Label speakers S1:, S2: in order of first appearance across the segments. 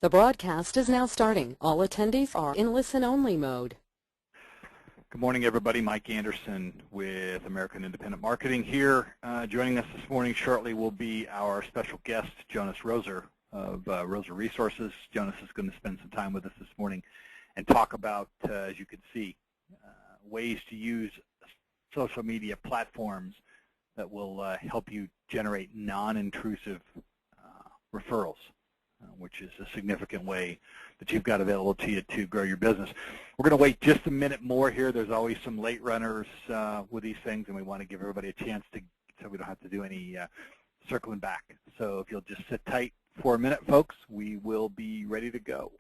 S1: The broadcast is now starting. All attendees are in listen-only mode.
S2: Good morning, everybody. Mike Anderson with American Independent Marketing here. Joining us this morning shortly will be our special guest, Jonas Roser of Roser Resources. Jonas is going to spend some time with us this morning and talk about, as you can see, ways to use social media platforms that will help you generate non-intrusive referrals, which is a significant way that you've got available to you to grow your business. We're going to wait just a minute more here. There's always some late runners with these things, and we want to give everybody a chance to, so we don't have to do any circling back. So if you'll just sit tight for a minute, folks, we will be ready to go.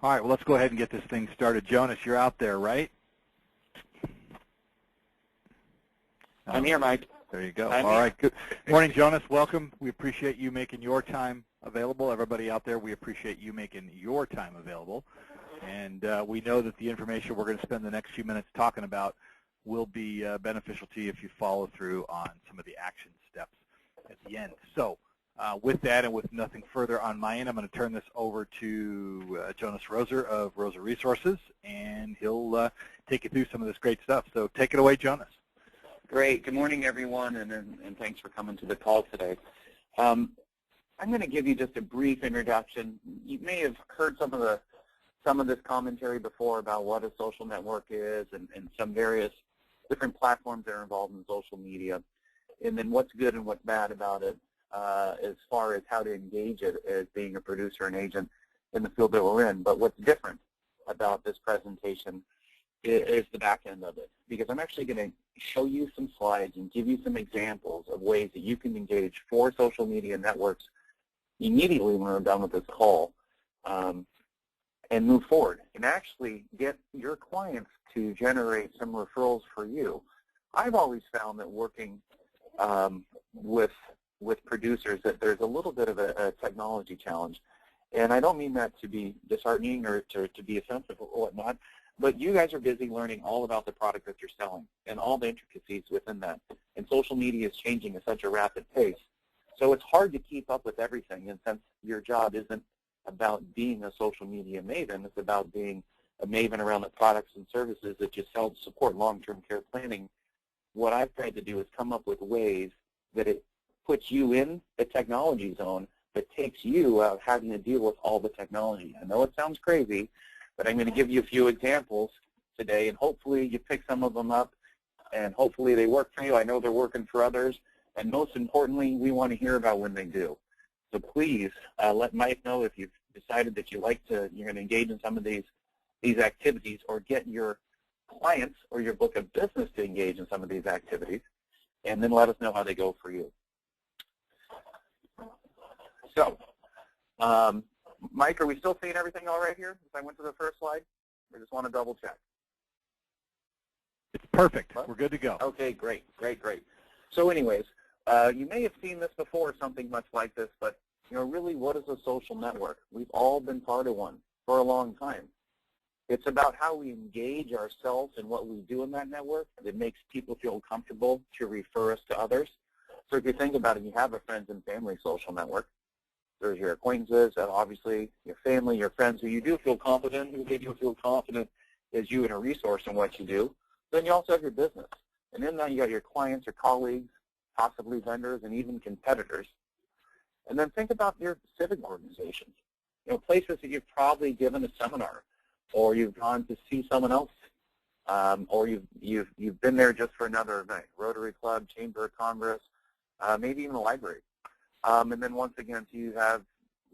S2: All right, well, let's go ahead and get this thing started. Jonas, you're out there, right?
S3: I'm here, Mike.
S2: There you go. All right. Good morning, Jonas. Welcome. We appreciate you making your time available. Everybody out there, we appreciate you making your time available. And we know that the information we're going to spend the next few minutes talking about will be beneficial to you if you follow through on some of the action steps at the end. So with that and with nothing further on my end, I'm going to turn this over to Jonas Roser of Roser Resources, and he'll take you through some of this great stuff. So take it away, Jonas.
S3: Great. Good morning, everyone, and thanks for coming to the call today. I'm going to give you just a brief introduction. You may have heard some of this commentary before about what a social network is and some various different platforms that are involved in social media, and then what's good and what's bad about it as far as how to engage it as being a producer and agent in the field that we're in. But what's different about this presentation is the back end of it, because I'm actually going to show you some slides and give you some examples of ways that you can engage 4 social media networks immediately when we're done with this call and move forward and actually get your clients to generate some referrals for you. I've always found that working with producers that there's a little bit of a technology challenge, and I don't mean that to be disheartening or to be offensive or whatnot, but you guys are busy learning all about the product that you're selling and all the intricacies within that. And social media is changing at such a rapid pace. So it's hard to keep up with everything. And since your job isn't about being a social media maven, it's about being a maven around the products and services that you sell to support long-term care planning, what I've tried to do is come up with ways that it puts you in the technology zone but takes you out having to deal with all the technology. I know it sounds crazy, but I'm going to give you a few examples today, and hopefully you pick some of them up, and hopefully they work for you. I know they're working for others, and most importantly, we want to hear about when they do. So please let Mike know if you've decided that you're going to engage in some of these activities, or get your clients or your book of business to engage in some of these activities, and then let us know how they go for you. So, Mike, are we still seeing everything all right here if I went to the first slide? I just want to double check.
S2: It's perfect. We're good to go.
S3: Okay, great. So anyways, you may have seen this before, something much like this, but really, what is a social network? We've all been part of one for a long time. It's about how we engage ourselves and what we do in that network that makes people feel comfortable to refer us to others. So if you think about it, you have a friends and family social network. There's your acquaintances, and obviously your family, your friends who you do feel confident, who make you feel confident as you and a resource in what you do. Then you also have your business. And in that you got your clients, your colleagues, possibly vendors, and even competitors. And then think about your civic organizations, places that you've probably given a seminar, or you've gone to see someone else, or you've been there just for another event, Rotary Club, Chamber of Congress, maybe even a library. And then once again, so you have,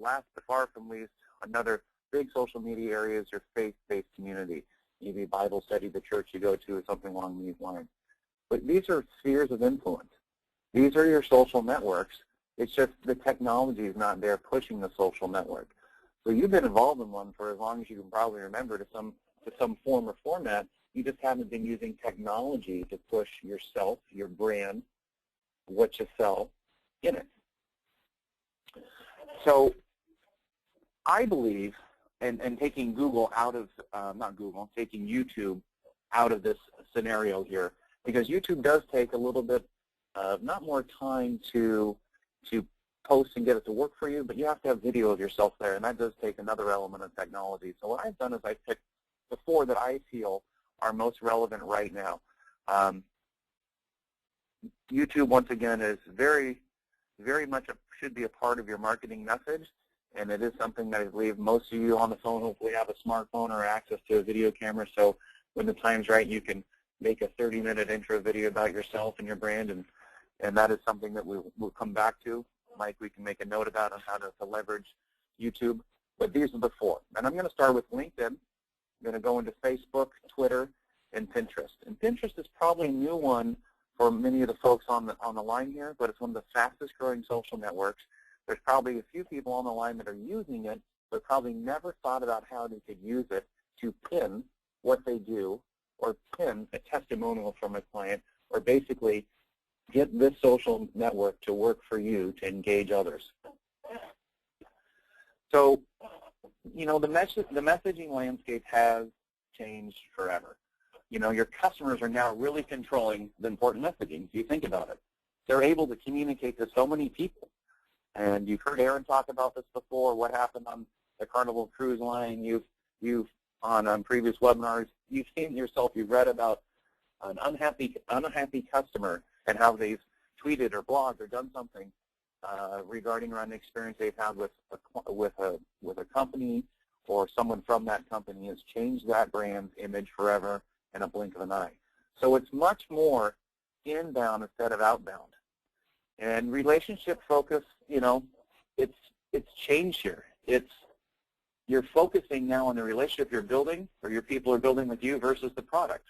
S3: last but far from least, another big social media area is your faith-based community. maybe a Bible study, the church you go to, or something along these lines. But these are spheres of influence. These are your social networks. It's just the technology is not there pushing the social network. So you've been involved in one for as long as you can probably remember, to some form or format. You just haven't been using technology to push yourself, your brand, what you sell in it. So I believe, and taking Google out of, taking YouTube out of this scenario here, because YouTube does take a little bit of, not more time to post and get it to work for you, but you have to have video of yourself there, and that does take another element of technology. So what I've done is I've picked the 4 that I feel are most relevant right now. YouTube, once again, is very much should be a part of your marketing message, and it is something that I believe most of you on the phone hopefully have a smartphone or access to a video camera, so when the time's right, you can make a 30-minute intro video about yourself and your brand, and that is something that we'll come back to. Mike, we can make a note about on how to leverage YouTube, but these are the 4. And I'm going to start with LinkedIn. I'm going to go into Facebook, Twitter, and Pinterest. And Pinterest is probably a new one for many of the folks on the line here, but it's one of the fastest growing social networks. There's probably a few people on the line that are using it, but probably never thought about how they could use it to pin what they do, or pin a testimonial from a client, or basically get this social network to work for you to engage others. So, you know, the messaging landscape has changed forever. You know, your customers are now really controlling the important messaging, if you think about it. They're able to communicate to so many people. And you've heard Aaron talk about this before, what happened on the Carnival Cruise Line. You've on previous webinars, you've seen yourself, you've read about an unhappy customer and how they've tweeted or blogged or done something regarding around the experience they've had with a company, or someone from that company has changed that brand's image forever in a blink of an eye. So it's much more inbound instead of outbound. And relationship focus, you know, it's changed here. You're focusing now on the relationship you're building, or your people are building with you, versus the product,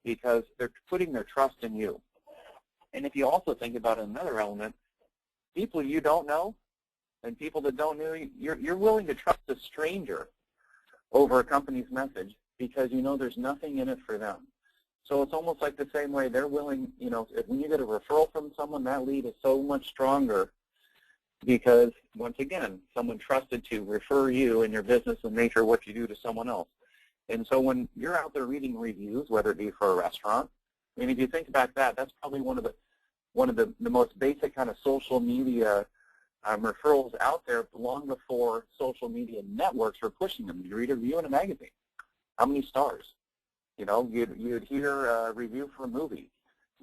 S3: because they're putting their trust in you. And if you also think about another element, people you don't know and people that don't know you, you're willing to trust a stranger over a company's message because you know there's nothing in it for them. So it's almost like the same way they're willing, you know, when you get a referral from someone, that lead is so much stronger because, once again, someone trusted to refer you and your business and nature of what you do to someone else. And so when you're out there reading reviews, whether it be for a restaurant, I mean, if you think about that, that's probably one of the most basic kind of social media referrals out there long before social media networks were pushing them. You read a review in a magazine. How many stars? You know, you'd hear a review for a movie.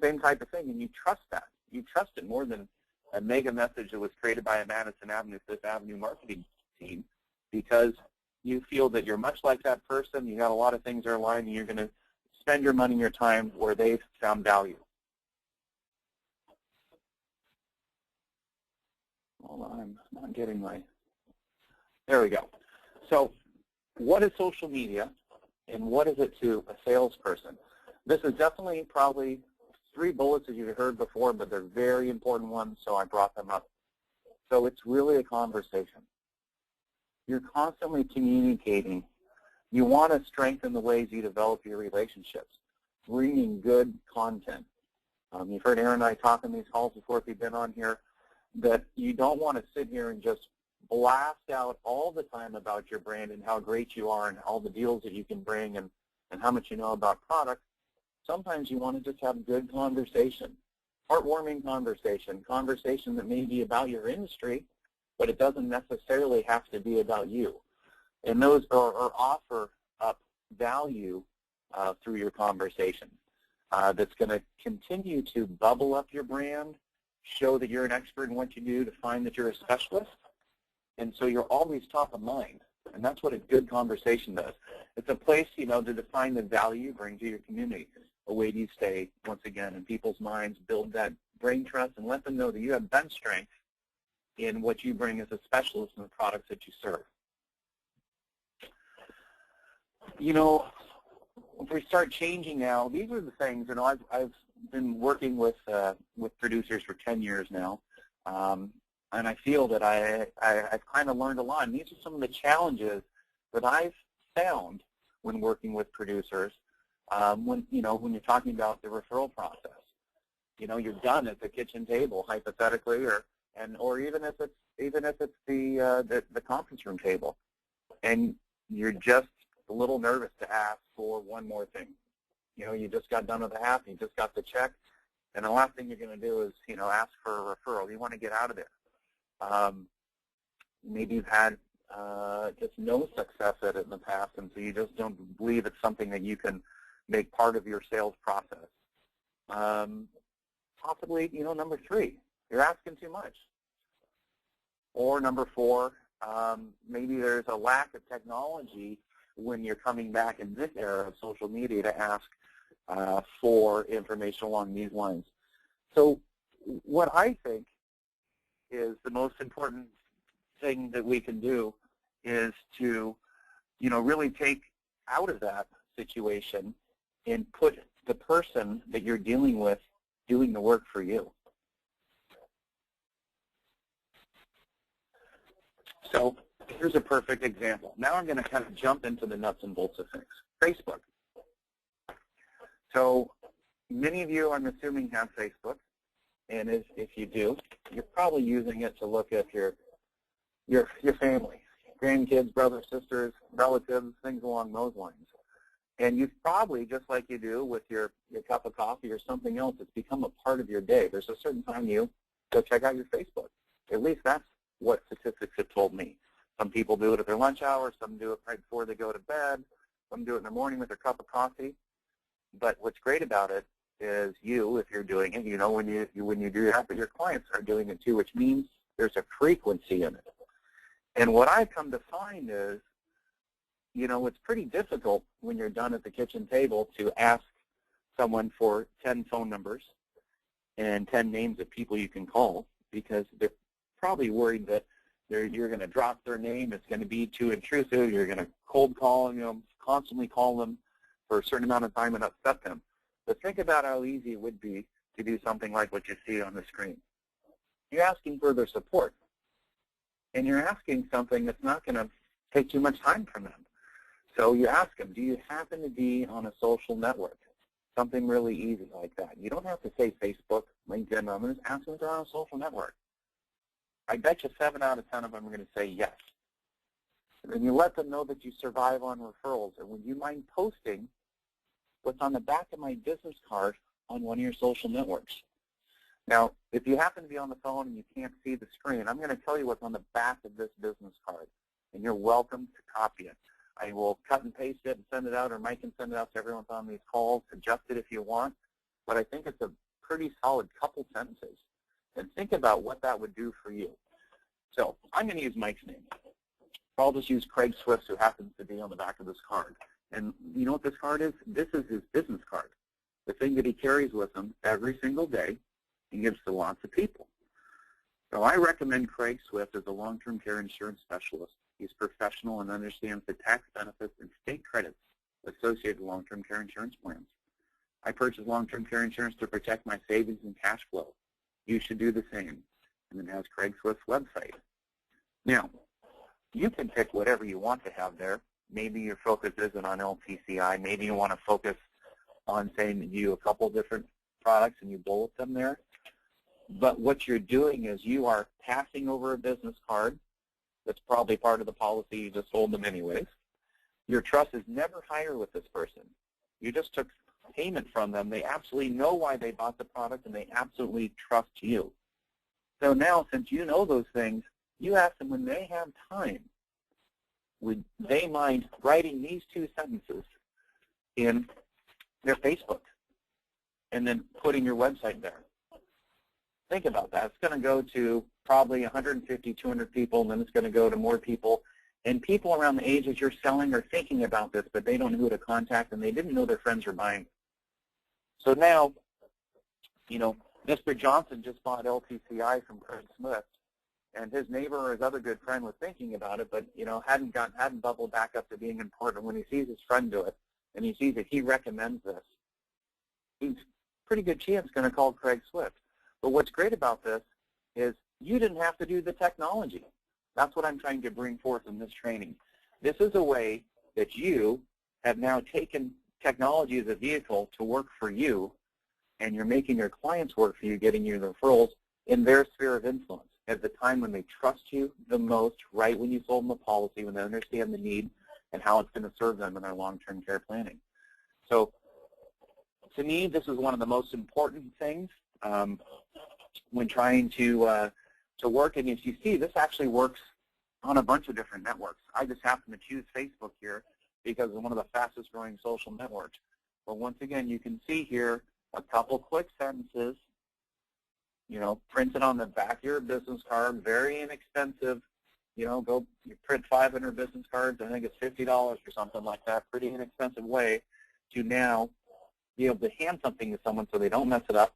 S3: Same type of thing, and you trust that. You trust it more than a mega message that was created by a Madison Avenue, Fifth Avenue marketing team, because you feel that you're much like that person. You got a lot of things that are aligned, and you're going to spend your money and your time where they've found value. Hold on, I'm not getting my, there we go. So what is social media, and what is it to a salesperson? This is definitely probably 3 bullets that you've heard before, but they're very important ones, so I brought them up. So it's really a conversation. You're constantly communicating. You want to strengthen the ways you develop your relationships, bringing good content. You've heard Aaron and I talk on these calls before, if you've been on here, that you don't want to sit here and just blast out all the time about your brand and how great you are and all the deals that you can bring and how much you know about products. Sometimes you want to just have good conversation, heartwarming conversation that may be about your industry, but it doesn't necessarily have to be about you. And those are offer up value through your conversation that's going to continue to bubble up your brand, show that you're an expert in what you do, to find that you're a specialist. And so you're always top of mind. And that's what a good conversation does. It's a place, you know, to define the value you bring to your community, a way you stay, once again, in people's minds, build that brain trust, and let them know that you have bench strength in what you bring as a specialist in the products that you serve. You know, if we start changing now, these are the things, I've been working with producers for 10 years now, and I feel that I've kind of learned a lot. And these are some of the challenges that I've found when working with producers when you're talking about the referral process. You're done at the kitchen table, hypothetically, or even if it's the conference room table, and you're just a little nervous to ask for one more thing. You just got done with the half, you just got the check, and the last thing you're going to do is ask for a referral. You want to get out of there. Maybe you've had just no success at it in the past, and so you just don't believe it's something that you can make part of your sales process. Possibly, number 3, you're asking too much. Or number 4, maybe there's a lack of technology when you're coming back in this era of social media to ask for information along these lines. So what I think is the most important thing that we can do is to, really take out of that situation and put the person that you're dealing with doing the work for you. So here's a perfect example. Now I'm going to kind of jump into the nuts and bolts of things. Facebook. So many of you, I'm assuming, have Facebook, and if you do, you're probably using it to look at your family, grandkids, brothers, sisters, relatives, things along those lines. And you've probably, just like you do with your cup of coffee or something else, it's become a part of your day. There's a certain time you go check out your Facebook. At least that's what statistics have told me. Some people do it at their lunch hour. Some do it right before they go to bed. Some do it in the morning with their cup of coffee. But what's great about it is if you're doing it, when you do that, but your clients are doing it too, which means there's a frequency in it. And what I've come to find is, it's pretty difficult when you're done at the kitchen table to ask someone for 10 phone numbers and 10 names of people you can call, because they're probably worried that you're going to drop their name, it's going to be too intrusive, you're going to cold call them, constantly call them for a certain amount of time and upset them. But think about how easy it would be to do something like what you see on the screen. You're asking for their support, and you're asking something that's not going to take too much time from them. So you ask them, do you happen to be on a social network? Something really easy like that. You don't have to say Facebook, LinkedIn. I'm just asking if they're on a social network. I bet you 7 out of 10 of them are going to say yes. And then you let them know that you survive on referrals. And would you mind posting what's on the back of my business card on one of your social networks? Now, if you happen to be on the phone and you can't see the screen, I'm going to tell you what's on the back of this business card, and you're welcome to copy it. I will cut and paste it and send it out, or Mike can send it out to everyone on these calls, adjust it if you want, but I think it's a pretty solid couple sentences. And think about what that would do for you. So I'm going to use Mike's name. I'll just use Craig Swift, who happens to be on the back of this card. And you know what this card is? This is his business card, the thing that he carries with him every single day and gives to lots of people. So I recommend Craig Swift as a long-term care insurance specialist. He's professional and understands the tax benefits and state credits associated with long-term care insurance plans. I purchase long-term care insurance to protect my savings and cash flow. You should do the same. And it has Craig Swift's website. Now, you can pick whatever you want to have there. Maybe your focus isn't on LTCI. Maybe you want to focus on saying that you do a couple different products and you bullet them there. But what you're doing is you are passing over a business card. That's probably part of the policy. You just sold them anyways. Your trust is never higher with this person. You just took payment from them. They absolutely know why they bought the product, and they absolutely trust you. So now, since you know those things, you ask them when they have time, would they mind writing these 2 sentences in their Facebook and then putting your website there? Think about that. It's going to go to probably 150, 200 people, and then it's going to go to more people. And people around the ages you're selling are thinking about this, but they don't know who to contact, and they didn't know their friends were buying. So now, Mr. Johnson just bought LTCI from Craig Smith, and his neighbor or his other good friend was thinking about it, but hadn't bubbled back up to being important. When he sees his friend do it, and he sees that he recommends this, he's pretty good chance going to call Craig Swift. But what's great about this is you didn't have to do the technology. That's what I'm trying to bring forth in this training. This is a way that you have now taken technology as a vehicle to work for you, and you're making your clients work for you, getting you the referrals in their sphere of influence at the time when they trust you the most, right when you sold them a policy, when they understand the need and how it's going to serve them in their long-term care planning. So to me, this is one of the most important things when trying to work. And as you see, this actually works on a bunch of different networks. I just happen to choose Facebook here because it's one of the fastest growing social networks. But once again, you can see here a couple quick sentences, you know, printed on the back of your business card, very inexpensive. You know, you print 500 business cards, I think it's $50 or something like that, pretty inexpensive way to now be able to hand something to someone so they don't mess it up.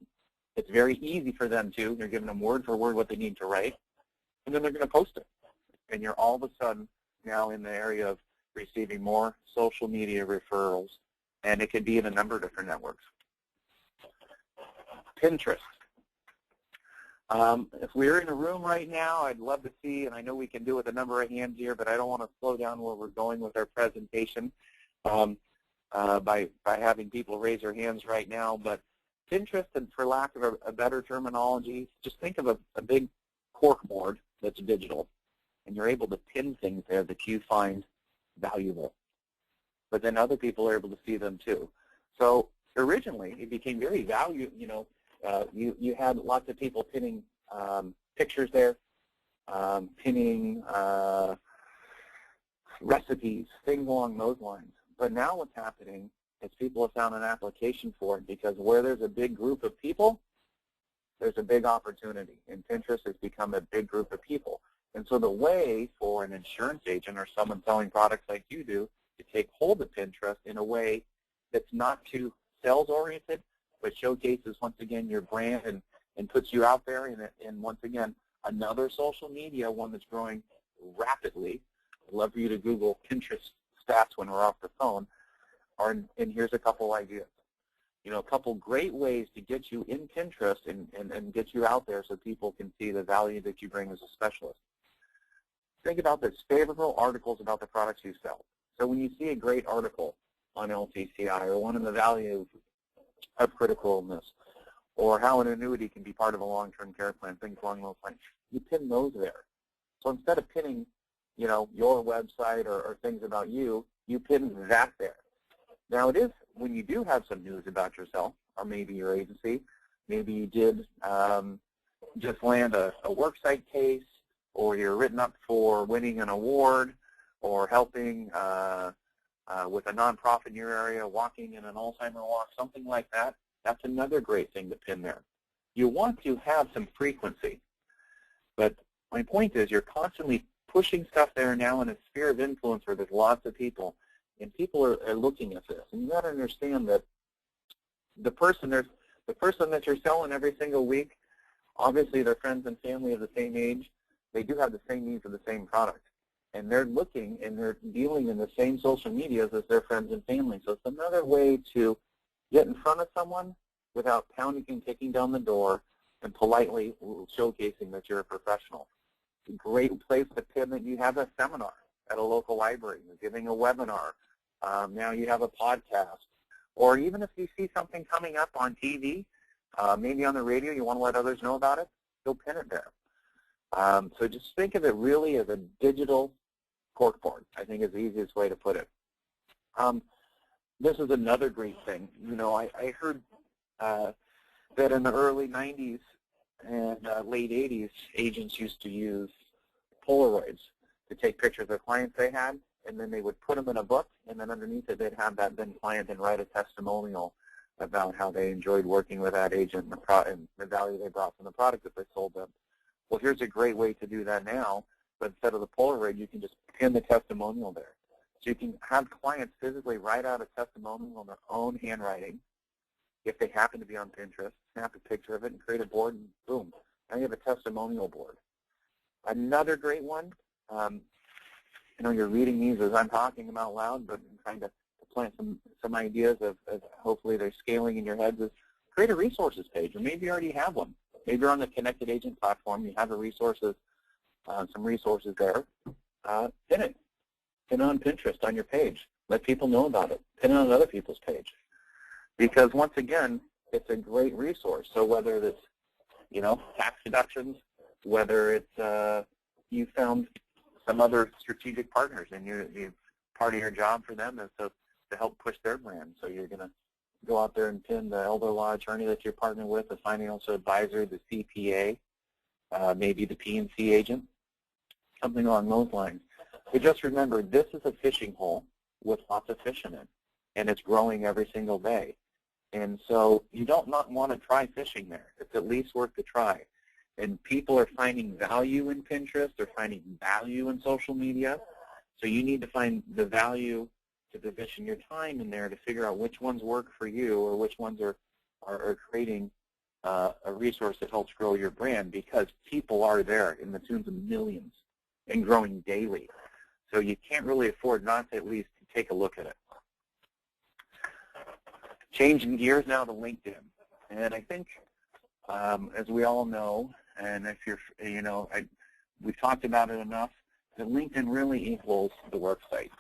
S3: It's very easy for them to. You're giving them word for word what they need to write, and then they're going to post it. And you're all of a sudden now in the area of receiving more social media referrals, and it could be in a number of different networks. Pinterest. If we're in a room right now, I'd love to see, and I know we can do it with a number of hands here, but I don't want to slow down where we're going with our presentation by having people raise their hands right now. But Pinterest, and for lack of a better terminology, just think of a big cork board that's digital, and you're able to pin things there that you find valuable. But then other people are able to see them too. So originally, it became very valuable. You know, you had lots of people pinning pictures there, pinning recipes, things along those lines. But now what's happening is people have found an application for it, because where there's a big group of people, there's a big opportunity. And Pinterest has become a big group of people. And so the way for an insurance agent or someone selling products like you do to take hold of Pinterest in a way that's not too sales-oriented, but showcases, once again, your brand and puts you out there. And once again, another social media, one that's growing rapidly. I'd love for you to Google Pinterest stats when we're off the phone. And here's a couple ideas. You know, a couple great ways to get you in Pinterest and get you out there so people can see the value that you bring as a specialist. Think about this: favorable articles about the products you sell. So when you see a great article on LTCI, or one of the values of critical illness, or how an annuity can be part of a long-term care plan, things along those lines, you pin those there. So instead of pinning, you know, your website or things about you, you pin that there. Now it is, when you do have some news about yourself, or maybe your agency, maybe you did just land a worksite case, or you're written up for winning an award, or helping with a nonprofit in your area, walking in an Alzheimer walk, something like that, that's another great thing to pin there. You want to have some frequency, but my point is you're constantly pushing stuff there now in a sphere of influence where there's lots of people, and people are looking at this. And you got to understand that the person that you're selling every single week, obviously their friends and family of the same age, they do have the same need for the same product. And they're looking and they're dealing in the same social medias as their friends and family. So it's another way to get in front of someone without pounding and kicking down the door and politely showcasing that you're a professional. It's a great place to pin that you have a seminar at a local library. You're giving a webinar. Now you have a podcast. Or even if you see something coming up on TV, maybe on the radio, you want to let others know about it, you'll pin it there. So just think of it really as a digital corkboard, I think is the easiest way to put it. This is another great thing. You know, I heard that in the early 90s and late 80s, agents used to use Polaroids to take pictures of clients they had, and then they would put them in a book, and then underneath it they'd have that then client and write a testimonial about how they enjoyed working with that agent and the value they brought from the product that they sold them. Well, here's a great way to do that now, but instead of the Polaroid, you can just pin the testimonial there. So you can have clients physically write out a testimonial in their own handwriting. If they happen to be on Pinterest, snap a picture of it and create a board, and boom, now you have a testimonial board. Another great one, I know you're reading these as I'm talking them out loud, but I'm trying to plant some ideas of hopefully they're scaling in your heads, is create a resources page, or maybe you already have one. Maybe you're on the Connected Agent platform, you have a resources, some resources there. Pin it. Pin it on Pinterest on your page. Let people know about it. Pin it on other people's page. Because once again, it's a great resource. So whether it's, tax deductions, whether it's you found some other strategic partners and you part of your job for them is to help push their brand. So you're going to go out there and pin the elder law attorney that you're partnering with, the financial advisor, the CPA, maybe the P&C agent, something along those lines. But just remember, this is a fishing hole with lots of fish in it, and it's growing every single day. And so you don't not want to try fishing there. It's at least worth the try. And people are finding value in Pinterest. They're finding value in social media. So you need to find the value to position your time in there to figure out which ones work for you or which ones are creating a resource that helps grow your brand, because people are there in the tunes of millions and growing daily. So you can't really afford not to at least take a look at it. Changing gears now to LinkedIn. And I think, as we all know, and if you're, we've talked about it enough, that LinkedIn really equals the work site.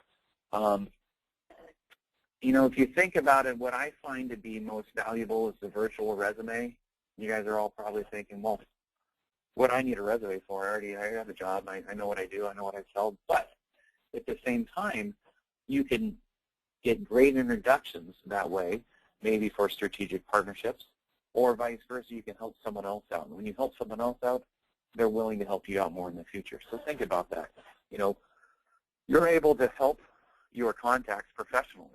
S3: If you think about it, what I find to be most valuable is the virtual resume. You guys are all probably thinking, well, what do I need a resume for? I have a job. I know what I do. I know what I sell. But at the same time, you can get great introductions that way, maybe for strategic partnerships, or vice versa, you can help someone else out. And when you help someone else out, they're willing to help you out more in the future. So think about that. You're able to help your contacts professionally.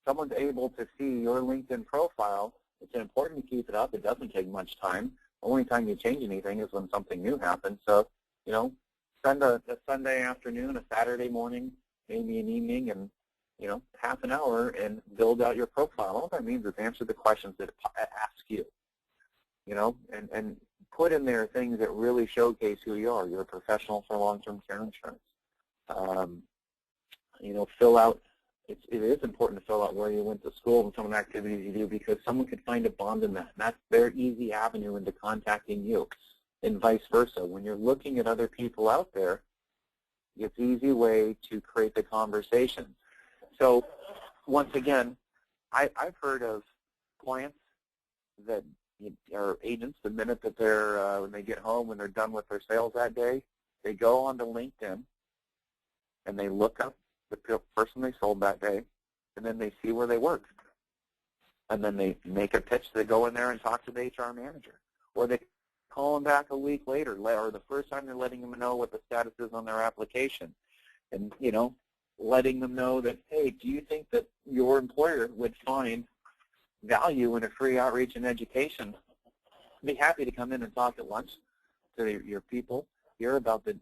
S3: Someone's able to see your LinkedIn profile. It's important to keep it up. It doesn't take much time. The only time you change anything is when something new happens. So, spend a Sunday afternoon, a Saturday morning, maybe an evening, and half an hour and build out your profile. All that means is answer the questions that it asks you, and put in there things that really showcase who you are. You're a professional for long-term care insurance. Fill out, it is important to fill out where you went to school and some of the activities you do, because someone could find a bond in that. And that's their easy avenue into contacting you, and vice versa. When you're looking at other people out there, it's an easy way to create the conversation. So once again, I've heard of clients that are agents, the minute that they're, when they get home, when they're done with their sales that day, they go onto LinkedIn and they look up the person they sold that day, and then they see where they work. And then they make a pitch. They go in there and talk to the HR manager. Or they call them back a week later, or the first time they're letting them know what the status is on their application. And, letting them know that, hey, do you think that your employer would find value in a free outreach and education? Be happy to come in and talk at lunch to your people here about the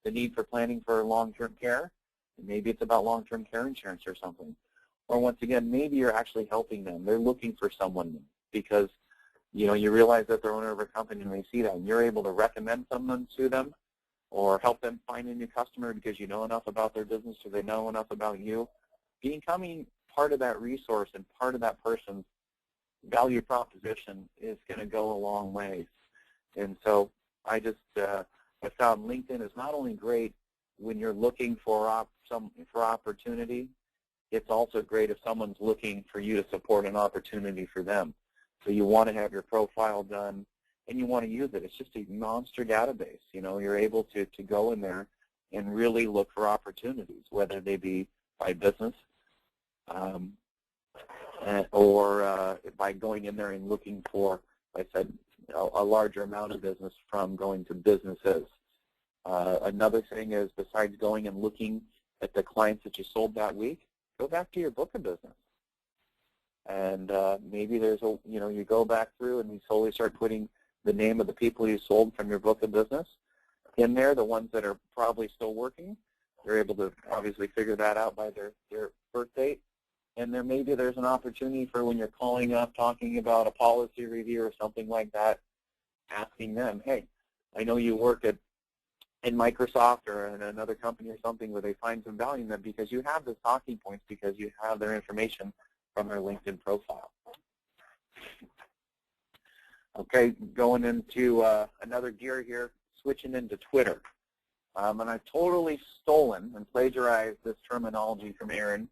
S3: need for planning for long-term care. And maybe it's about long-term care insurance or something. Or once again, maybe you're actually helping them. They're looking for someone because, you realize that they're owner of a company and they see that, and you're able to recommend someone to them or help them find a new customer because you know enough about their business or they know enough about you. Becoming part of that resource and part of that person's value proposition is going to go a long way. And so I found LinkedIn is not only great when you're looking for opportunity, it's also great if someone's looking for you to support an opportunity for them. So you want to have your profile done, and you want to use it. It's just a monster database. You're able to go in there and really look for opportunities, whether they be by business or by going in there and looking for, like I said, a larger amount of business from going to businesses. Another thing is, besides going and looking at the clients that you sold that week, go back to your book of business. And maybe there's you go back through and you slowly start putting the name of the people you sold from your book of business in there, the ones that are probably still working. They're able to obviously figure that out by their birth date. And then maybe there's an opportunity for when you're calling up, talking about a policy review or something like that, asking them, hey, I know you work at in Microsoft or in another company or something where they find some value in them because you have the talking points, because you have their information from their LinkedIn profile. Okay, going into another gear here, switching into Twitter. And I've totally stolen and plagiarized this terminology from Aaron,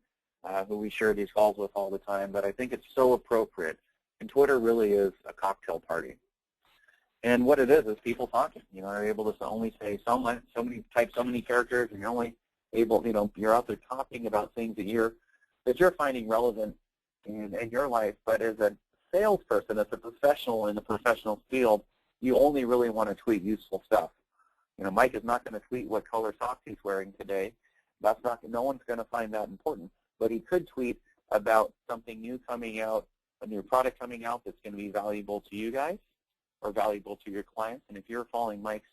S3: who we share these calls with all the time, but I think it's so appropriate. And Twitter really is a cocktail party. And what it is people talking. You know, they're able to only say so many characters, and you're only able, you know, you're out there talking about things that you're finding relevant in your life. But as a salesperson, as a professional in the professional field, you only really want to tweet useful stuff. You know, Mike is not going to tweet what color socks he's wearing today. That's not. No one's going to find that important. But he could tweet about something new coming out, a new product coming out that's going to be valuable to you guys or valuable to your clients. And if you're following Mike's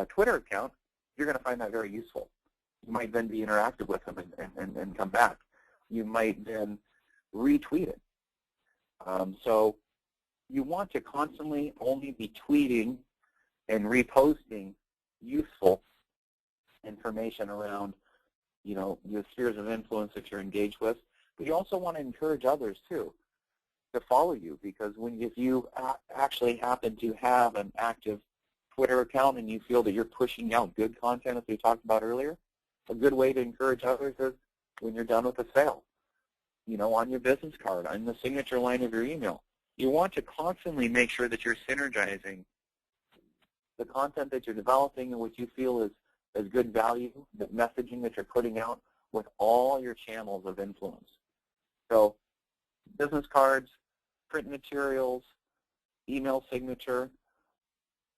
S3: Twitter account, you're going to find that very useful. You might then be interactive with him and come back. You might then retweet it. So you want to constantly only be tweeting and reposting useful information around, you know, your spheres of influence that you're engaged with. But you also want to encourage others too to follow you, because if you actually happen to have an active Twitter account and you feel that you're pushing out good content, as we talked about earlier, a good way to encourage others is when you're done with a sale, you know, on your business card, on the signature line of your email. You want to constantly make sure that you're synergizing the content that you're developing and what you feel is good value, the messaging that you're putting out, with all your channels of influence. So business cards, print materials, email signature,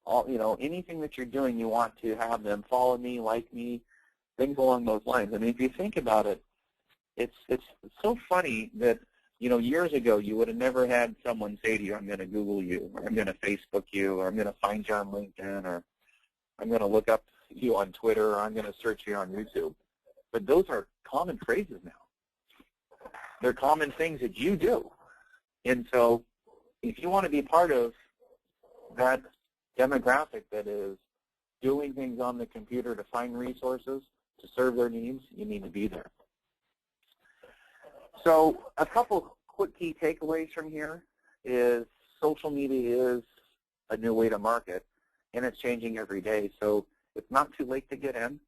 S3: all, you know, anything that you're doing, you want to have them follow me, like me, things along those lines. I mean, if you think about it, it's so funny that, you know, years ago you would have never had someone say to you, I'm going to Google you, or I'm going to Facebook you, or I'm going to find you on LinkedIn, or I'm going to look up you on Twitter, or I'm going to search you on YouTube. But those are common phrases now. They're common things that you do. And so if you want to be part of that demographic that is doing things on the computer to find resources to serve their needs, you need to be there. So a couple quick key takeaways from here is social media is a new way to market, and it's changing every day. So it's not too late to get in.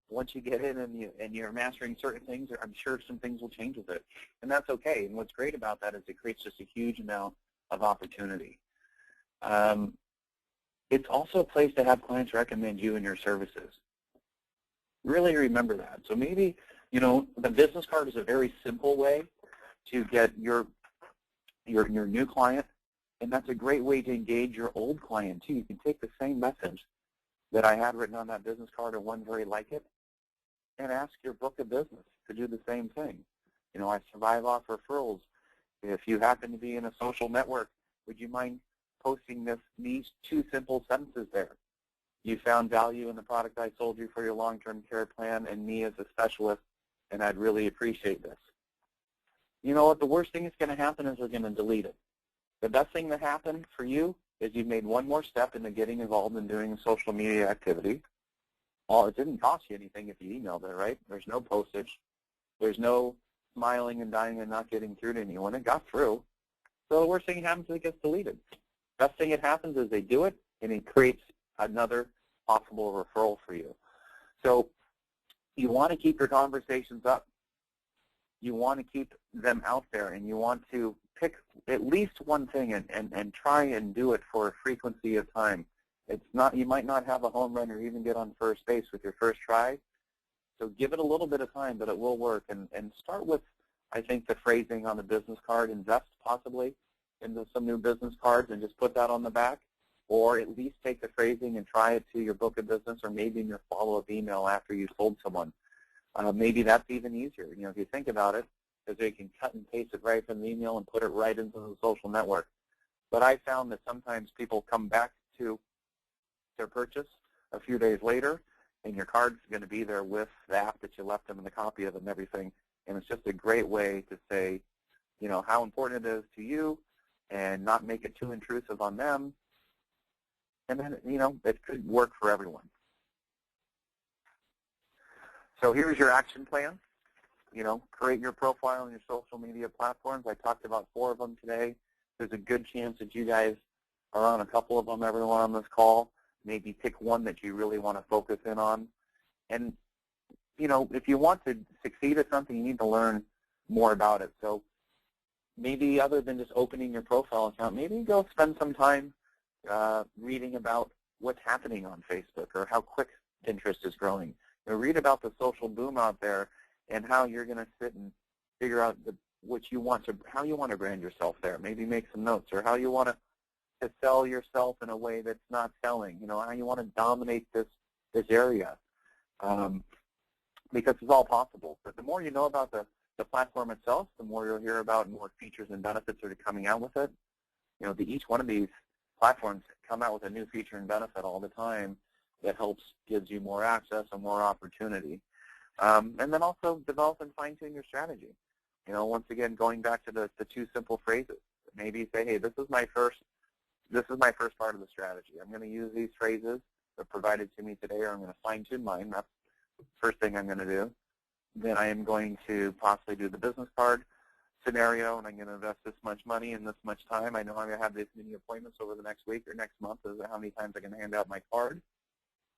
S3: Once you get in and you're mastering certain things, I'm sure some things will change with it, and that's okay. And what's great about that is it creates just a huge amount of opportunity. It's also a place to have clients recommend you and your services. Really remember that. So maybe, you know, the business card is a very simple way to get your new client, and that's a great way to engage your old client too. You can take the same message that I had written on that business card or one very like it, and ask your book of business to do the same thing. You know, I survive off referrals. If you happen to be in a social network, would you mind posting these two simple sentences there? You found value in the product I sold you for your long-term care plan and me as a specialist, and I'd really appreciate this. You know what? The worst thing that's going to happen is we're going to delete it. The best thing that happened for you is you've made one more step into getting involved in doing a social media activity. Well, it didn't cost you anything if you emailed it, right? There's no postage. There's no smiling and dying and not getting through to anyone. It got through. So the worst thing that happens is it gets deleted. Best thing that happens is they do it, and it creates another possible referral for you. So you want to keep your conversations up. You want to keep them out there, and you want to pick at least one thing and try and do it for a frequency of time. It's not, you might not have a home run or even get on first base with your first try. So give it a little bit of time, but it will work. And start with, I think, the phrasing on the business card. Invest possibly into some new business cards and just put that on the back. Or at least take the phrasing and try it to your book of business, or maybe in your follow-up email after you sold someone. Maybe that's even easier. You know, if you think about it, because they can cut and paste it right from the email and put it right into the social network. But I found that sometimes people come back to their purchase a few days later, and your card's going to be there with the app that you left them and the copy of it and everything. And it's just a great way to say, you know, how important it is to you and not make it too intrusive on them. and then, it could work for everyone. So here's your action plan. Create your profile on your social media platforms. I talked about 4 of them today. There's a good chance that you guys are on a couple of them, everyone on this call. Maybe pick one that you really want to focus in on. And, if you want to succeed at something, you need to learn more about it. So maybe other than just opening your profile account, maybe go spend some time reading about what's happening on Facebook or how quick Pinterest is growing. Read about the social boom out there and how you're going to sit and figure out how you want to brand yourself there. Maybe make some notes, or how you want to sell yourself in a way that's not selling. How you want to dominate this area, because it's all possible. But the more you know about the platform itself, the more you'll hear about and more features and benefits that are coming out with it. Each one of these platforms come out with a new feature and benefit all the time that gives you more access and more opportunity. And then also develop and fine-tune your strategy. Once again, going back to the 2 simple phrases. Maybe say, hey, this is my first part of the strategy. I'm going to use these phrases that are provided to me today, or I'm going to fine-tune mine. That's the first thing I'm going to do. Then I am going to possibly do the business card scenario, and I'm going to invest this much money and this much time. I know I'm going to have this many appointments over the next week or next month. Is how many times I can hand out my card.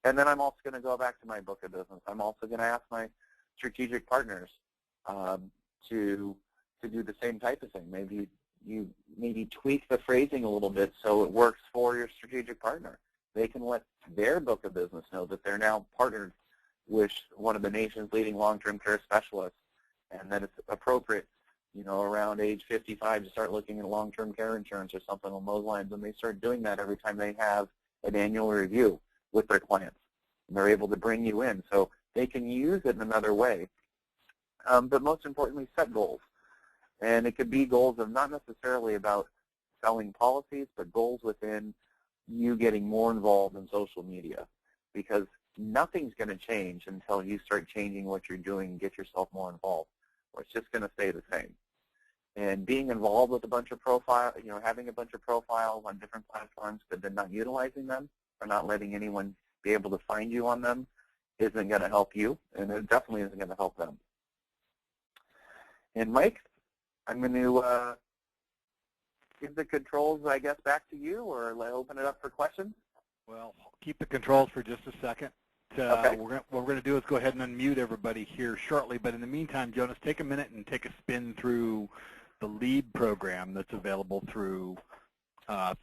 S3: And then I'm also going to go back to my book of business. I'm also going to ask my strategic partners to do the same type of thing. Maybe you tweak the phrasing a little bit so it works for your strategic partner. They can let their book of business know that they're now partnered with one of the nation's leading long-term care specialists, and that it's appropriate, around age 55 to start looking at long-term care insurance or something along those lines, and they start doing that every time they have an annual review with their clients. And they're able to bring you in, so they can use it in another way. But most importantly, set goals. And it could be goals of not necessarily about selling policies, but goals within you getting more involved in social media, because nothing's going to change until you start changing what you're doing and get yourself more involved, or it's just going to stay the same. And being involved with a bunch of profiles, having a bunch of profiles on different platforms, but then not utilizing them or not letting anyone be able to find you on them isn't going to help you, and it definitely isn't going to help them. And Mike, I'm going to give the controls, I guess, back to you, or open it up for questions.
S2: Well, keep the controls for just a second.
S3: Okay.
S2: What we're going to do is go ahead and unmute everybody here shortly. But in the meantime, Jonas, take a minute and take a spin through the LEAD program that's available through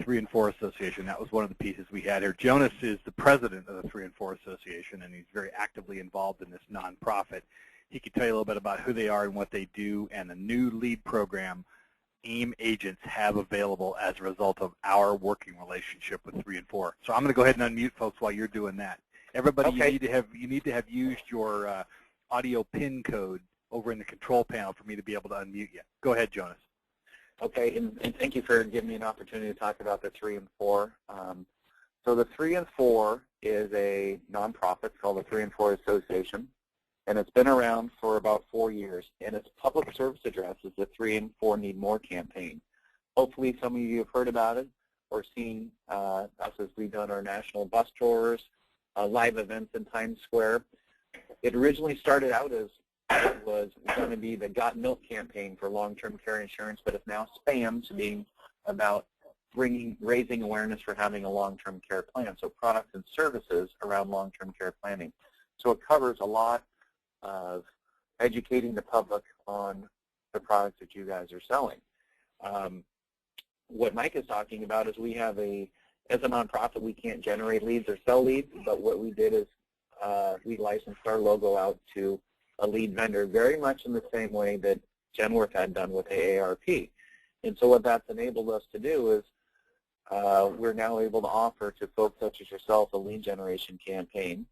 S2: 3 and 4 Association. That was one of the pieces we had here. Jonas is the president of the 3 and 4 Association, and he's very actively involved in this nonprofit. He can tell you a little bit about who they are and what they do, and the new LEAD program AIM agents have available as a result of our working relationship with 3 and 4. So I'm going to go ahead and unmute folks while you're doing that. Everybody, okay. you need to have used your audio PIN code over in the control panel for me to be able to unmute you. Go ahead, Jonas.
S3: Okay, and thank you for giving me an opportunity to talk about the 3 and 4. So the 3 and 4 is a nonprofit called the 3 and 4 Association, and it's been around for about 4 years. And its public service address is the 3 and 4 Need More campaign. Hopefully some of you have heard about it or seen us as we've done our national bus tours, live events in Times Square. It originally started out as it was going to be the Got Milk campaign for long-term care insurance, but it's now spanned to being about raising awareness for having a long-term care plan, so products and services around long-term care planning. So it covers a lot of educating the public on the products that you guys are selling. What Mike is talking about is we have as a nonprofit, we can't generate leads or sell leads, but what we did is we licensed our logo out to a lead vendor very much in the same way that Genworth had done with AARP. And so what that's enabled us to do is we're now able to offer to folks such as yourself a lead generation campaign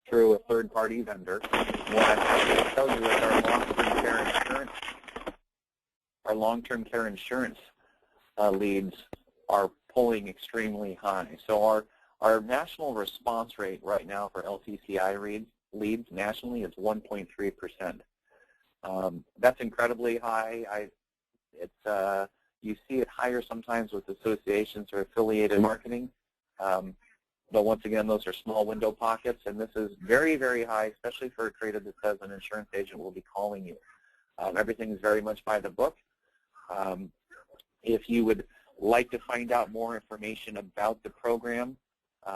S3: through a third-party vendor. What I'm happy to tell you is our long-term care insurance leads are pulling extremely high. So our national response rate right now for LTCI leads nationally is 1.3%. That's incredibly high. You see it higher sometimes with associations or affiliated marketing. But once again, those are small window pockets, and this is very, very high, especially for a creative that says an insurance agent will be calling you. Everything is very much by the book. If you would like to find out more information about the program,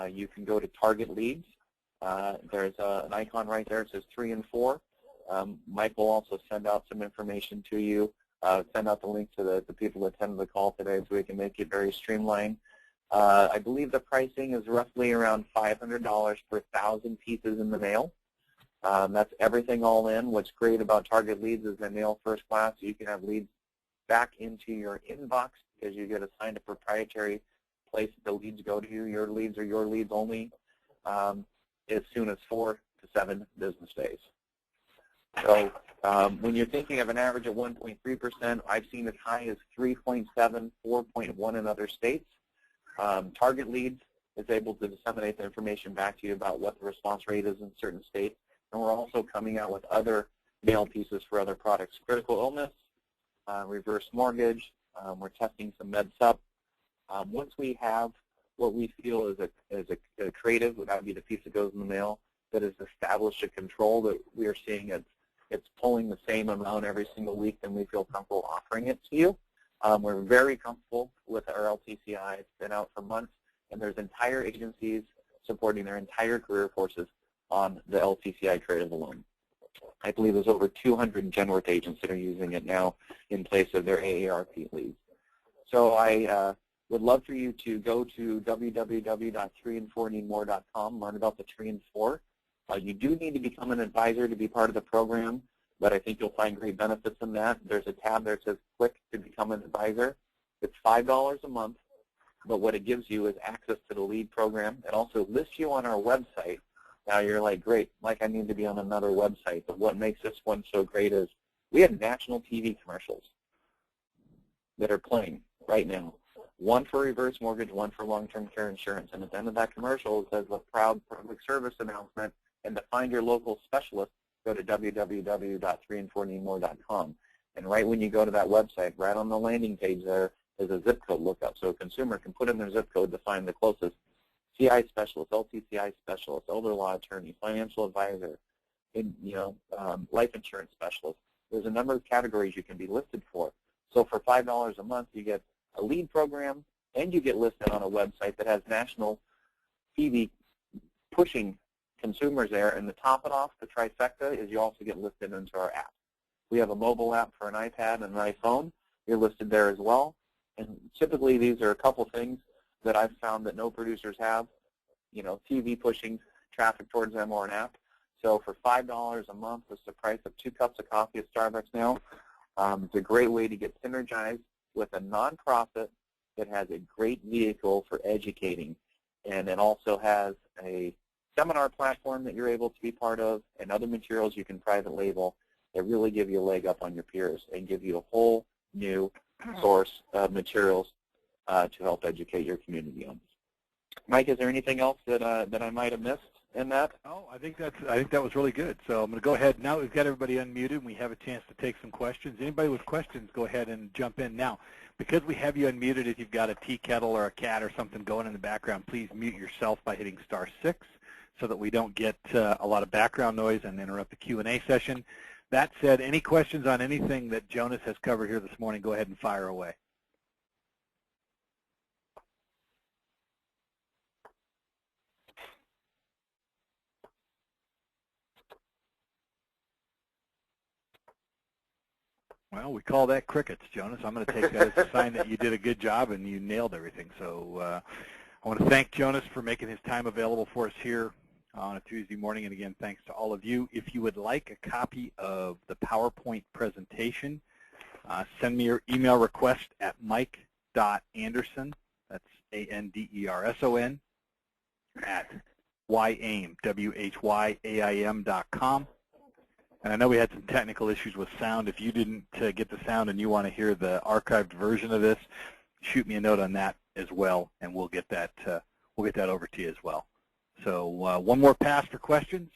S3: you can go to Target Leads. There's an icon right there. It says 3 and 4. Mike will also send out some information to you, send out the link to the people that attended the call today so we can make it very streamlined. I believe the pricing is roughly around $500 per 1,000 pieces in the mail. That's everything all in. What's great about Target Leads is they mail first class, so you can have leads back into your inbox because you get assigned a proprietary place that the leads go to. Your leads are your leads only as soon as 4 to 7 business days. So when you're thinking of an average of 1.3%, I've seen as high as 3.7, 4.1 in other states. Target Leads is able to disseminate the information back to you about what the response rate is in certain states. And we're also coming out with other mail pieces for other products. Critical illness, reverse mortgage, we're testing some MedSup. Once we have what we feel is a creative, would that be the piece that goes in the mail, that has established a control that we are seeing it's pulling the same amount every single week, then we feel comfortable offering it to you. We're very comfortable with our LTCI. It's been out for months, and there's entire agencies supporting their entire career forces on the LTCI creative alone. I believe there's over 200 Genworth agents that are using it now in place of their AARP leads. So I would love for you to go to www.3and4needmore.com, learn about the 3 and 4. You do need to become an advisor to be part of the program, but I think you'll find great benefits in that. There's a tab there that says click to become an advisor. It's $5 a month, but what it gives you is access to the lead program. It also lists you on our website. Now you're like, great, Mike, I need to be on another website. But what makes this one so great is we have national TV commercials that are playing right now. One for reverse mortgage, one for long-term care insurance. And at the end of that commercial, it says a proud public service announcement. And to find your local specialist, go to www.3and4needmore.com. And right when you go to that website, right on the landing page there is a zip code lookup. So a consumer can put in their zip code to find the closest CI specialist, LTCI specialist, elder law attorney, financial advisor, life insurance specialist. There's a number of categories you can be listed for. So for $5 a month, you get a lead program, and you get listed on a website that has national TV pushing consumers there. And to top it off, the trifecta is you also get listed into our app. We have a mobile app for an iPad and an iPhone. You're listed there as well. And typically these are a couple things that I've found that no producers have, TV pushing traffic towards them or an app. So for $5 a month, it's the price of 2 cups of coffee at Starbucks now. It's a great way to get synergized with a nonprofit that has a great vehicle for educating, and it also has a seminar platform that you're able to be part of and other materials you can private label that really give you a leg up on your peers and give you a whole new source of materials to help educate your community on. Mike, is there anything else that I might have missed in that?
S2: Oh, I think that was really good. So I'm going to go ahead now. We've got everybody unmuted, and we have a chance to take some questions. Anybody with questions, go ahead and jump in now. Because we have you unmuted, if you've got a tea kettle or a cat or something going in the background, please mute yourself by hitting *6 so that we don't get a lot of background noise and interrupt the Q&A session. That said, any questions on anything that Jonas has covered here this morning, go ahead and fire away. Well, we call that crickets, Jonas. I'm going to take that as a sign that you did a good job and you nailed everything. So I want to thank Jonas for making his time available for us here on a Tuesday morning. And again, thanks to all of you. If you would like a copy of the PowerPoint presentation, send me your email request at mike.anderson, that's A-N-D-E-R-S-O-N, at whyam.com. And I know we had some technical issues with sound. If you didn't get the sound and you want to hear the archived version of this, shoot me a note on that as well, and we'll get that over to you as well. So one more pass for questions.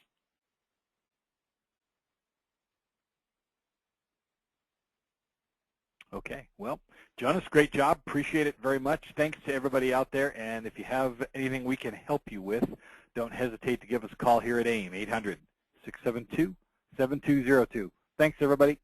S2: Okay. Well, Jonas, great job. Appreciate it very much. Thanks to everybody out there. And if you have anything we can help you with, don't hesitate to give us a call here at AIM, 800-672-7202. Thanks, everybody.